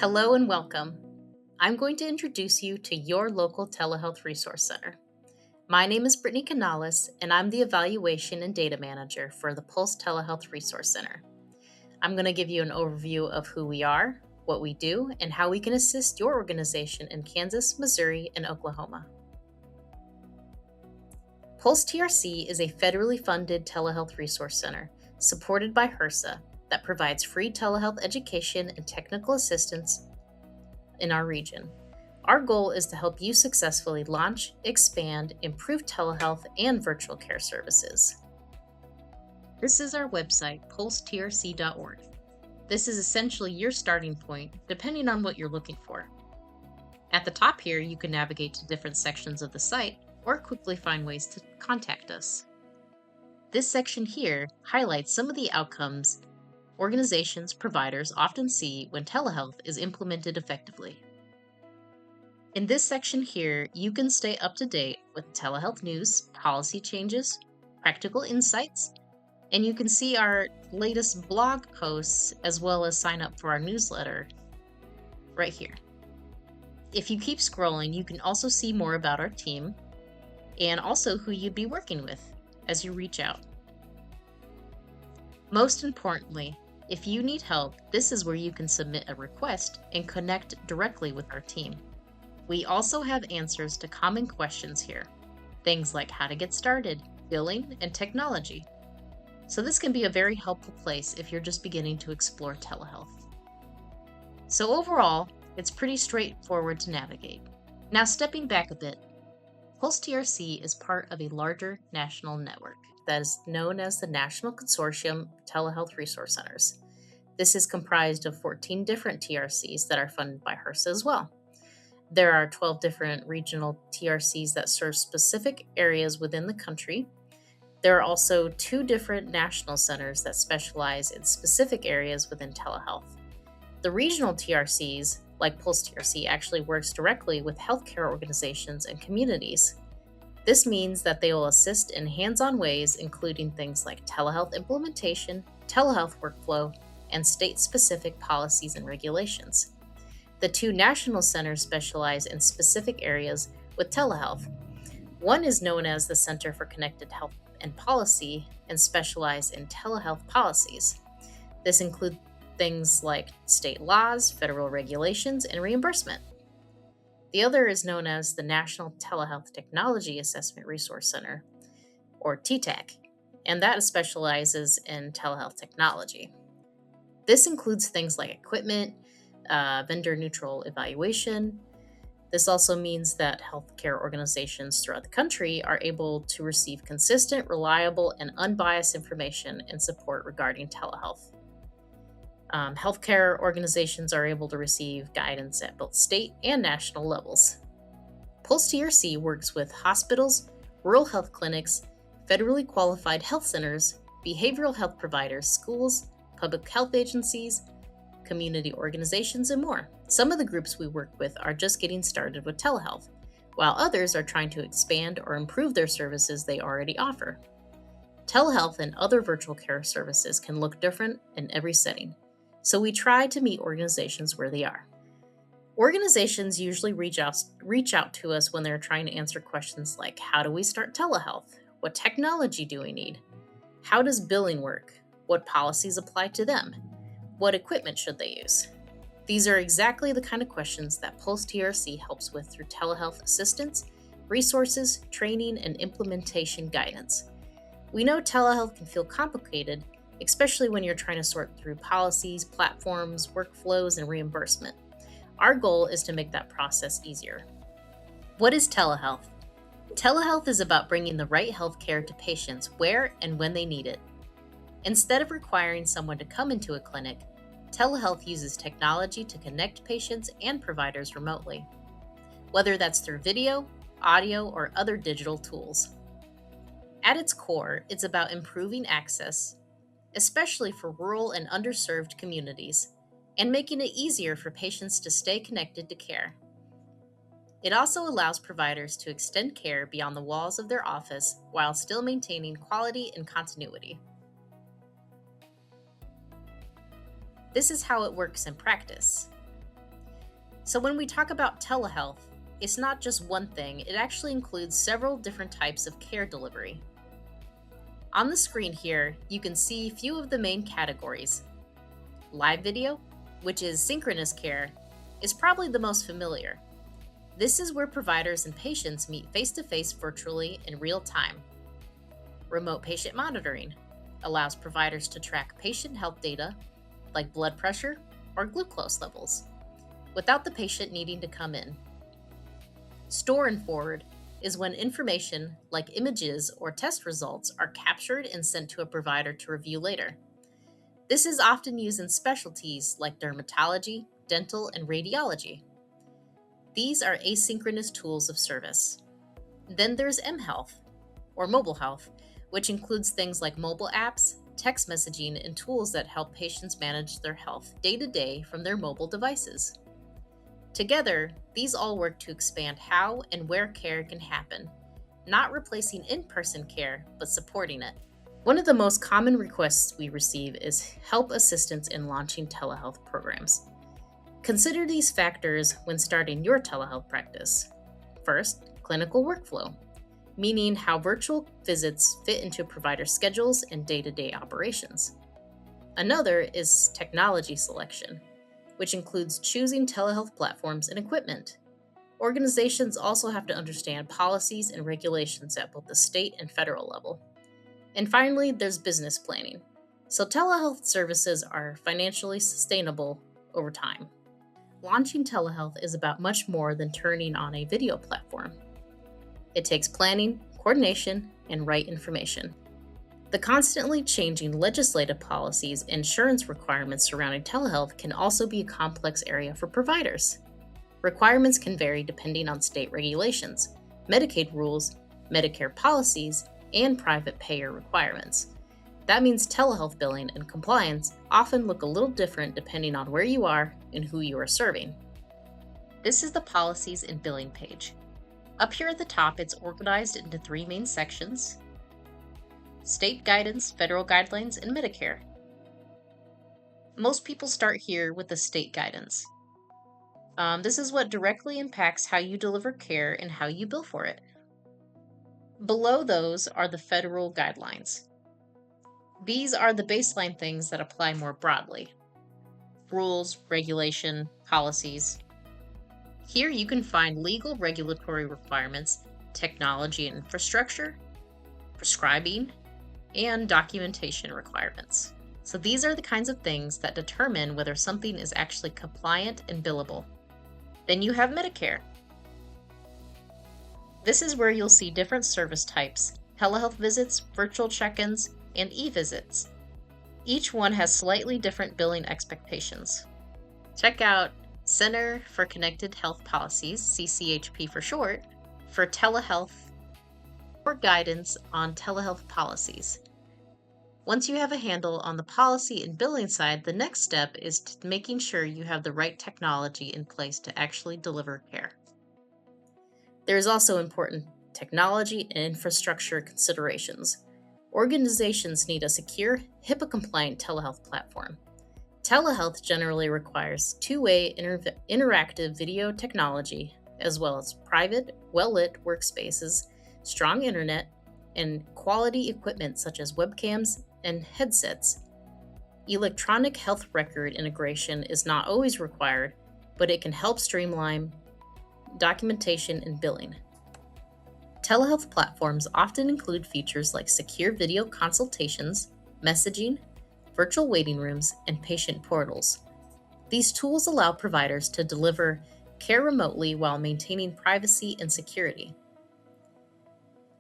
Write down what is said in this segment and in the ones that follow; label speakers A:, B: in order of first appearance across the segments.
A: Hello and welcome. I'm going to introduce you to your local telehealth resource center. My name is Brittany Canales, and I'm the Evaluation and Data Manager for the Pulse Telehealth Resource Center. I'm going to give you an overview of who we are, what we do, and how we can assist your organization in Kansas, Missouri, and Oklahoma. PulseTRC is a federally funded telehealth resource center supported by HRSA that provides free telehealth education and technical assistance in our region. Our goal is to help you successfully launch, expand, improve telehealth and virtual care services. This is our website, pulsetrc.org. This is essentially your starting point, depending on what you're looking for. At the top here, you can navigate to different sections of the site or quickly find ways to contact us. This section here highlights some of the outcomes organizations, providers often see when telehealth is implemented effectively. In this section here, you can stay up to date with telehealth news, policy changes, practical insights, and you can see our latest blog posts as well as sign up for our newsletter right here. If you keep scrolling, you can also see more about our team and also who you'd be working with as you reach out. Most importantly, if you need help, this is where you can submit a request and connect directly with our team. We also have answers to common questions here, things like how to get started, billing, and technology. So this can be a very helpful place if you're just beginning to explore telehealth. So overall, it's pretty straightforward to navigate. Now stepping back a bit, PulseTRC is part of a larger national network that is known as the National Consortium of Telehealth Resource Centers. This is comprised of 14 different TRCs that are funded by HRSA as well. There are 12 different regional TRCs that serve specific areas within the country. There are also 2 different national centers that specialize in specific areas within telehealth. The regional TRCs, like PulseTRC, actually works directly with healthcare organizations and communities. This means that they will assist in hands-on ways, including things like telehealth implementation, telehealth workflow, and state-specific policies and regulations. The 2 national centers specialize in specific areas with telehealth. One is known as the Center for Connected Health and Policy and specialize in telehealth policies. This includes things like state laws, federal regulations, and reimbursement. The other is known as the National Telehealth Technology Assessment Resource Center, or TTAC, and that specializes in telehealth technology. This includes things like equipment, vendor-neutral evaluation. This also means that healthcare organizations throughout the country are able to receive consistent, reliable, and unbiased information and support regarding telehealth. Healthcare organizations are able to receive guidance at both state and national levels. PulseTRC works with hospitals, rural health clinics, federally qualified health centers, behavioral health providers, schools, public health agencies, community organizations, and more. Some of the groups we work with are just getting started with telehealth, while others are trying to expand or improve their services they already offer. Telehealth and other virtual care services can look different in every setting, so we try to meet organizations where they are. Organizations usually reach out to us when they're trying to answer questions like, how do we start telehealth? What technology do we need? How does billing work? What policies apply to them? What equipment should they use? These are exactly the kind of questions that PulseTRC helps with through telehealth assistance, resources, training, and implementation guidance. We know telehealth can feel complicated, especially when you're trying to sort through policies, platforms, workflows, and reimbursement. Our goal is to make that process easier. What is telehealth? Telehealth is about bringing the right healthcare to patients where and when they need it. Instead of requiring someone to come into a clinic, telehealth uses technology to connect patients and providers remotely, whether that's through video, audio, or other digital tools. At its core, it's about improving access, especially for rural and underserved communities, and making it easier for patients to stay connected to care. It also allows providers to extend care beyond the walls of their office while still maintaining quality and continuity. This is how it works in practice. So when we talk about telehealth, it's not just one thing, it actually includes several different types of care delivery. On the screen here, you can see a few of the main categories. Live video, which is synchronous care, is probably the most familiar. This is where providers and patients meet face-to-face virtually in real time. Remote patient monitoring allows providers to track patient health data like blood pressure or glucose levels without the patient needing to come in. Store and forward is when information like images or test results are captured and sent to a provider to review later. This is often used in specialties like dermatology, dental, and radiology. These are asynchronous tools of service. Then there's mHealth, or mobile health, which includes things like mobile apps, text messaging, and tools that help patients manage their health day to day from their mobile devices. Together, these all work to expand how and where care can happen, not replacing in-person care, but supporting it. One of the most common requests we receive is help assistance in launching telehealth programs. Consider these factors when starting your telehealth practice. First, clinical workflow, meaning how virtual visits fit into provider schedules and day-to-day operations. Another is technology selection, which includes choosing telehealth platforms and equipment. Organizations also have to understand policies and regulations at both the state and federal level. And finally, there's business planning. So telehealth services are financially sustainable over time. Launching telehealth is about much more than turning on a video platform. It takes planning, coordination, and right information. The constantly changing legislative policies and insurance requirements surrounding telehealth can also be a complex area for providers. Requirements can vary depending on state regulations, Medicaid rules, Medicare policies, and private payer requirements. That means telehealth billing and compliance often look a little different depending on where you are and who you are serving. This is the policies and billing page. Up here at the top, it's organized into three main sections: state guidance, federal guidelines, and Medicare. Most people start here with the state guidance. This is what directly impacts how you deliver care and how you bill for it. Below those are the federal guidelines. These are the baseline things that apply more broadly: rules, regulation, policies. Here you can find legal regulatory requirements, technology and infrastructure, prescribing, and documentation requirements. So these are the kinds of things that determine whether something is actually compliant and billable. Then you have Medicare. This is where you'll see different service types: telehealth visits, virtual check-ins, and e-visits. Each one has slightly different billing expectations. Check out Center for Connected Health Policies, CCHP for short, for telehealth or guidance on telehealth policies. Once you have a handle on the policy and billing side, the next step is making sure you have the right technology in place to actually deliver care. There is also important technology and infrastructure considerations. Organizations need a secure, HIPAA-compliant telehealth platform. Telehealth generally requires two-way interactive video technology, as well as private, well-lit workspaces, strong internet, and quality equipment such as webcams and headsets. Electronic health record integration is not always required, but it can help streamline documentation and billing. Telehealth platforms often include features like secure video consultations, messaging, virtual waiting rooms, and patient portals. These tools allow providers to deliver care remotely while maintaining privacy and security.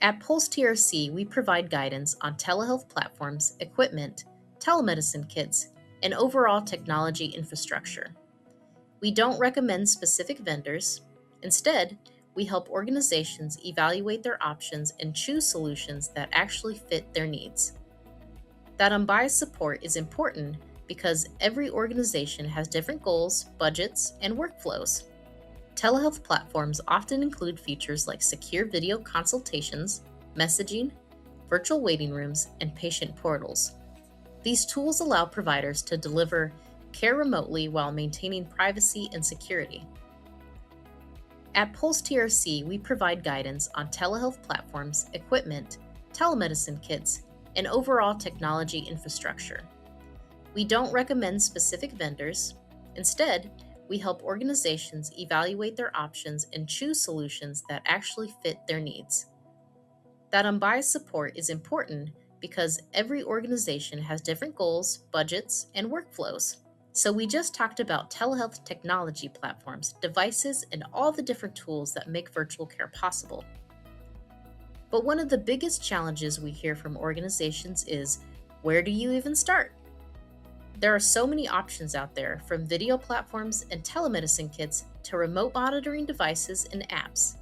A: At PulseTRC, we provide guidance on telehealth platforms, equipment, telemedicine kits, and overall technology infrastructure. We don't recommend specific vendors. Instead, we help organizations evaluate their options and choose solutions that actually fit their needs. That unbiased support is important because every organization has different goals, budgets, and workflows. Telehealth platforms often include features like secure video consultations, messaging, virtual waiting rooms, and patient portals. These tools allow providers to deliver care remotely while maintaining privacy and security. At PulseTRC, we provide guidance on telehealth platforms, equipment, telemedicine kits, and overall technology infrastructure. We don't recommend specific vendors. Instead, we help organizations evaluate their options and choose solutions that actually fit their needs. That unbiased support is important because every organization has different goals, budgets, and workflows. So, we just talked about telehealth technology platforms, devices, and all the different tools that make virtual care possible. But one of the biggest challenges we hear from organizations is, where do you even start? There are so many options out there, from video platforms and telemedicine kits to remote monitoring devices and apps.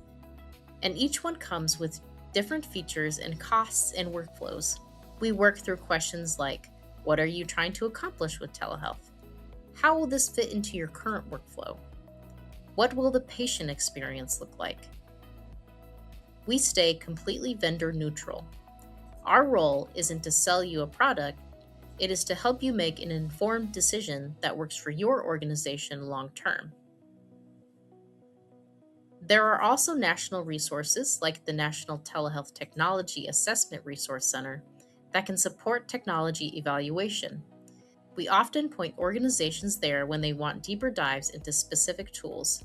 A: And each one comes with different features and costs and workflows. We work through questions like, what are you trying to accomplish with telehealth? How will this fit into your current workflow? What will the patient experience look like? We stay completely vendor neutral. Our role isn't to sell you a product, it is to help you make an informed decision that works for your organization long term. There are also national resources like the National Telehealth Technology Assessment Resource Center that can support technology evaluation. We often point organizations there when they want deeper dives into specific tools.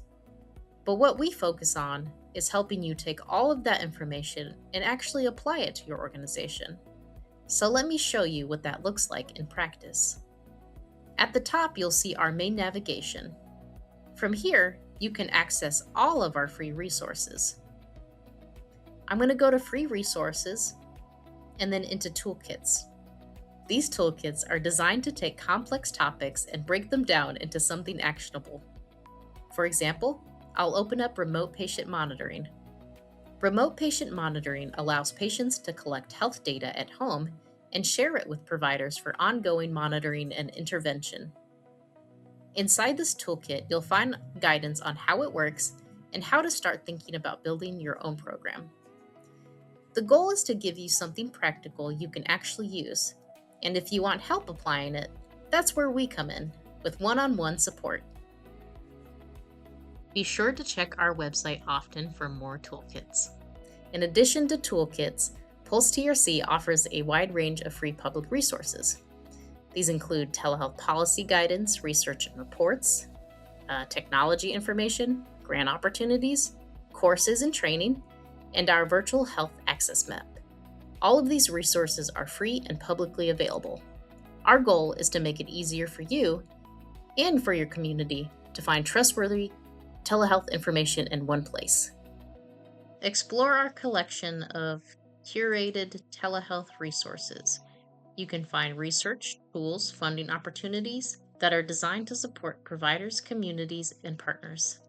A: But what we focus on is helping you take all of that information and actually apply it to your organization. So let me show you what that looks like in practice. At the top, you'll see our main navigation. From here, you can access all of our free resources. I'm going to go to Free Resources and then into Toolkits. These toolkits are designed to take complex topics and break them down into something actionable. For example, I'll open up Remote Patient Monitoring. Remote patient monitoring allows patients to collect health data at home and share it with providers for ongoing monitoring and intervention. Inside this toolkit, you'll find guidance on how it works and how to start thinking about building your own program. The goal is to give you something practical you can actually use, and if you want help applying it, that's where we come in, with one-on-one support. Be sure to check our website often for more toolkits. In addition to toolkits, PulseTRC offers a wide range of free public resources. These include telehealth policy guidance, research and reports, technology information, grant opportunities, courses and training, and our virtual health access map. All of these resources are free and publicly available. Our goal is to make it easier for you and for your community to find trustworthy telehealth information in one place. Explore our collection of curated telehealth resources. You can find research, tools, funding opportunities that are designed to support providers, communities, and partners.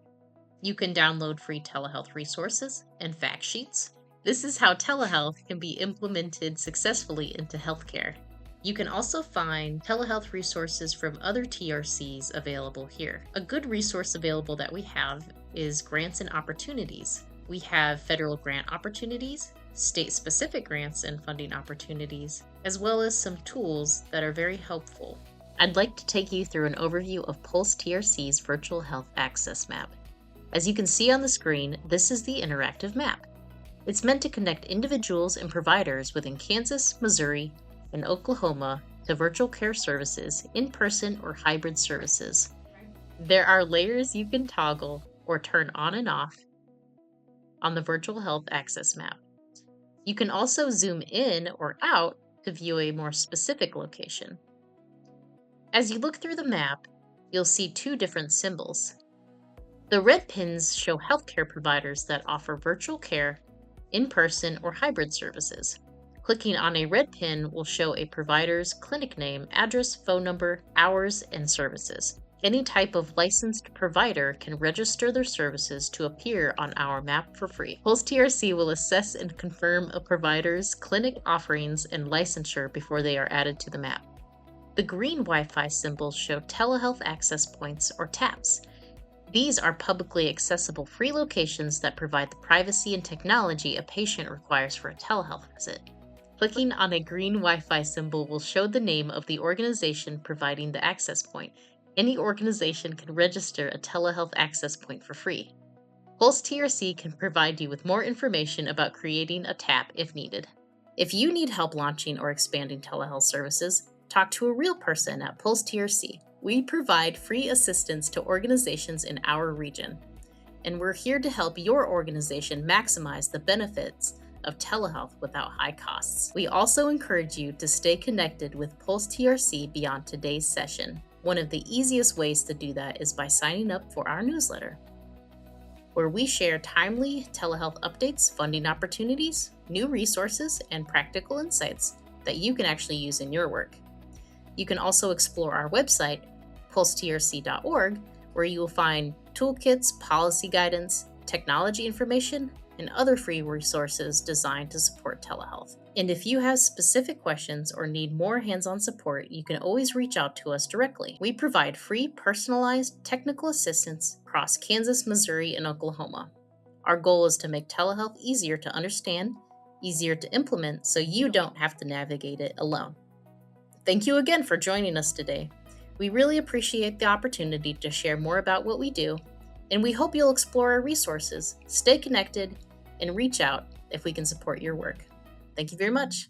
A: You can download free telehealth resources and fact sheets. This is how telehealth can be implemented successfully into healthcare. You can also find telehealth resources from other TRCs available here. A good resource available that we have is grants and opportunities. We have federal grant opportunities, state-specific grants and funding opportunities, as well as some tools that are very helpful. I'd like to take you through an overview of PulseTRC's Virtual Health Access Map. As you can see on the screen, this is the interactive map. It's meant to connect individuals and providers within Kansas, Missouri, and Oklahoma to virtual care services, in-person or hybrid services. There are layers you can toggle or turn on and off on the Virtual Health Access Map. You can also zoom in or out to view a more specific location. As you look through the map, you'll see two different symbols. The red pins show healthcare providers that offer virtual care, in-person, or hybrid services. Clicking on a red pin will show a provider's clinic name, address, phone number, hours, and services. Any type of licensed provider can register their services to appear on our map for free. PulseTRC will assess and confirm a provider's clinic offerings and licensure before they are added to the map. The green Wi-Fi symbols show telehealth access points or TAPs. These are publicly accessible free locations that provide the privacy and technology a patient requires for a telehealth visit. Clicking on a green Wi-Fi symbol will show the name of the organization providing the access point. Any organization can register a telehealth access point for free. PulseTRC can provide you with more information about creating a TAP if needed. If you need help launching or expanding telehealth services, talk to a real person at PulseTRC. We provide free assistance to organizations in our region, and we're here to help your organization maximize the benefits of telehealth without high costs. We also encourage you to stay connected with PulseTRC beyond today's session. One of the easiest ways to do that is by signing up for our newsletter, where we share timely telehealth updates, funding opportunities, new resources, and practical insights that you can actually use in your work. You can also explore our website, pulsetrc.org, where you will find toolkits, policy guidance, technology information, and other free resources designed to support telehealth. And if you have specific questions or need more hands-on support, you can always reach out to us directly. We provide free personalized technical assistance across Kansas, Missouri, and Oklahoma. Our goal is to make telehealth easier to understand, easier to implement, so you don't have to navigate it alone. Thank you again for joining us today. We really appreciate the opportunity to share more about what we do, and we hope you'll explore our resources, stay connected, and reach out if we can support your work. Thank you very much.